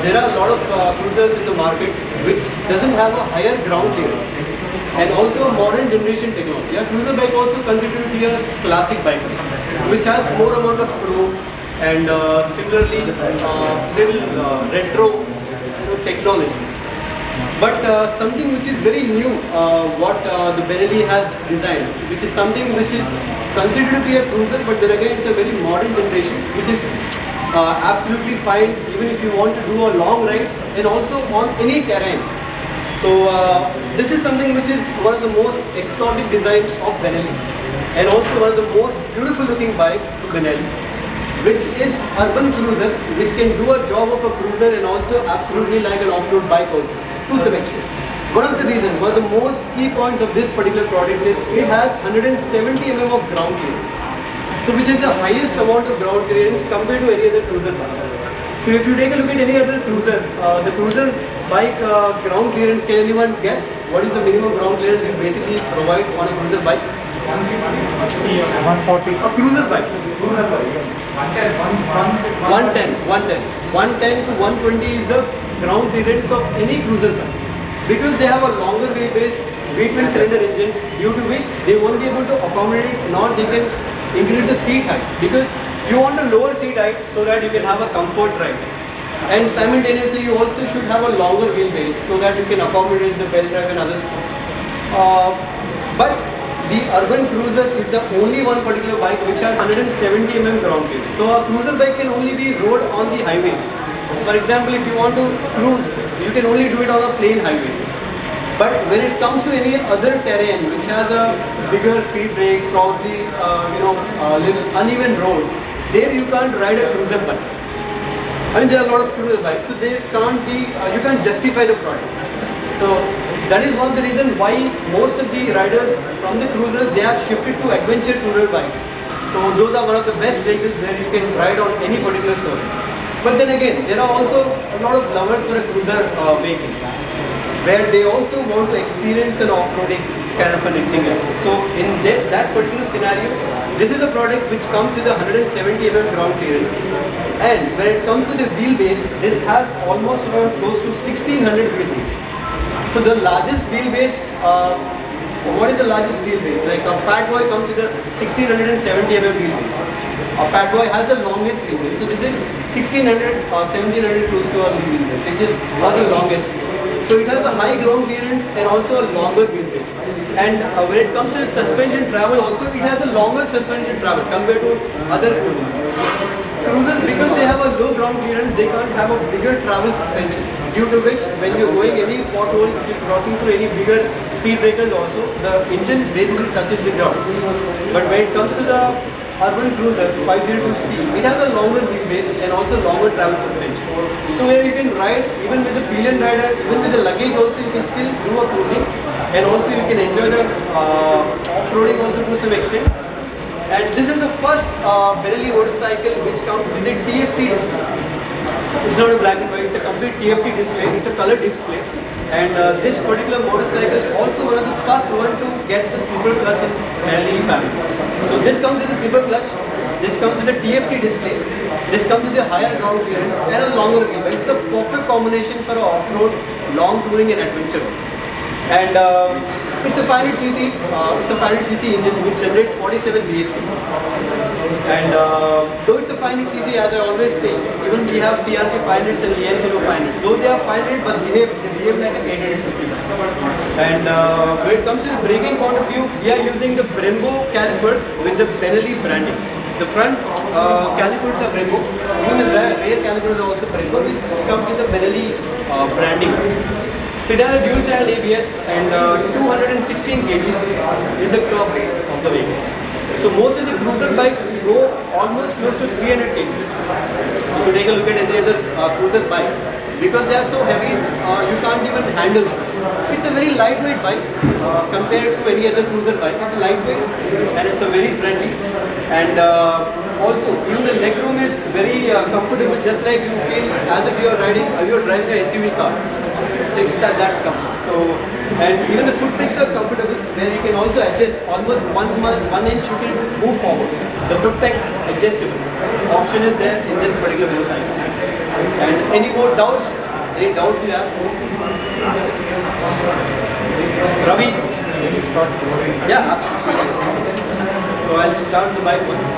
there are a lot of cruisers in the market which doesn't have a higher ground clearance and also a modern generation technology. A cruiser bike also considered to be a classic bike which has more amount of chrome and similarly little retro technologies. But something which is very new, what the Benelli has designed, which is something which is considered to be a cruiser, but then again it's a very modern generation, which is absolutely fine even if you want to do a long rides and also on any terrain. So this is something which is one of the most exotic designs of Benelli and also one of the most beautiful looking bike from Benelli, which is urban cruiser, which can do a job of a cruiser and also absolutely like an off-road bike also, to some extent. One of the reasons, one of the most key points of this particular product is it has 170 mm of ground clearance. So which is the highest amount of ground clearance compared to any other cruiser bike. So if you take a look at any other cruiser, the cruiser bike ground clearance, can anyone guess what is the minimum ground clearance you basically provide on a cruiser bike? 160, 140. A cruiser bike. 110 to 120 is the ground clearance of any cruiser bike. Because they have a longer wheelbase, V-twin cylinder engines, due to which they won't be able to accommodate, nor they can increase the seat height, because you want a lower seat height so that you can have a comfort ride, and simultaneously you also should have a longer wheelbase so that you can accommodate the belt drive and other things. But the urban cruiser is the only one particular bike which has 170 mm ground clearance. So a cruiser bike can only be rode on the highways. For example, if you want to cruise, you can only do it on a plain highways. But when it comes to any other terrain which has a bigger speed brakes, probably little uneven roads, there you can't ride a cruiser bike. I mean, there are a lot of cruiser bikes, so they can't be, you can't justify the product. So that is one of the reasons why most of the riders from the cruiser, they have shifted to adventure tourer bikes. So those are one of the best vehicles where you can ride on any particular surface. But then again, there are also a lot of lovers for a cruiser vehicle, where they also want to experience an off-roading kind of an thing as well. So in that particular scenario, this is a product which comes with a 170 mm ground clearance. And when it comes to the wheelbase, this has almost around close to 1600 wheelbase. So the largest wheelbase, what is the largest wheelbase? Like a Fat Boy comes with a 1670 mm wheelbase. A Fat Boy has the longest wheelbase. So this is 1600 or 1700 close to our wheelbase, which is not the longest. So it has a high ground clearance and also a longer wheelbase. And when it comes to the suspension travel also, it has a longer suspension travel compared to other cruisers. Cruisers, because they have a low ground clearance, they can't have a bigger travel suspension. Due to which, when you're going any potholes, if you're crossing through any bigger speed breakers also, the engine basically touches the ground. But when it comes to the urban cruiser 502C, it has a longer wheelbase and also longer travel suspension. So where you can ride even with the pillion rider, even with the luggage also, you can still do a cruising, and also you can enjoy the off-roading also to some extent. And this is the first Benelli motorcycle which comes with a TFT display. It's not a black and white, it's a complete TFT display, it's a color display. And this particular motorcycle also one of the first one to get the slipper clutch in Benelli family. So this comes with a slipper clutch, this comes with a TFT display, this comes with a higher ground clearance and a longer wheelbase. It's a perfect combination for off-road, long touring and adventure also. And it's a 500cc, it's a 500cc engine which generates 47 bhp. And though it's a 500cc, as I always say, even we have TRK 500s and Lienzo 500. Though they are 500, but they behave like an 800cc. And when it comes to the braking point of view, we are using the Brembo calipers with the Benelli branding. The front calipers are Brembo, even the rear calipers are also Brembo, which comes with the Benelli branding. So it has a dual channel ABS and 216 kgs is the curb weight of the vehicle. So most of the cruiser bikes go almost close to 300 kgs. If you take a look at any other cruiser bike, because they are so heavy, you can't even handle them. It's a very lightweight bike compared to any other cruiser bike. It's a lightweight and it's a very friendly. And also, even the leg room is very comfortable, just like you feel as if you are driving a SUV car. So it's that comfort. So, and even the foot pegs are comfortable, where you can also adjust almost 1 inch you can move forward. The foot peg adjustable option is there in this particular motorcycle. And any more doubts? Any doubts you have? Ravi? Can you start loading? Yeah, absolutely. So I'll start the bike once.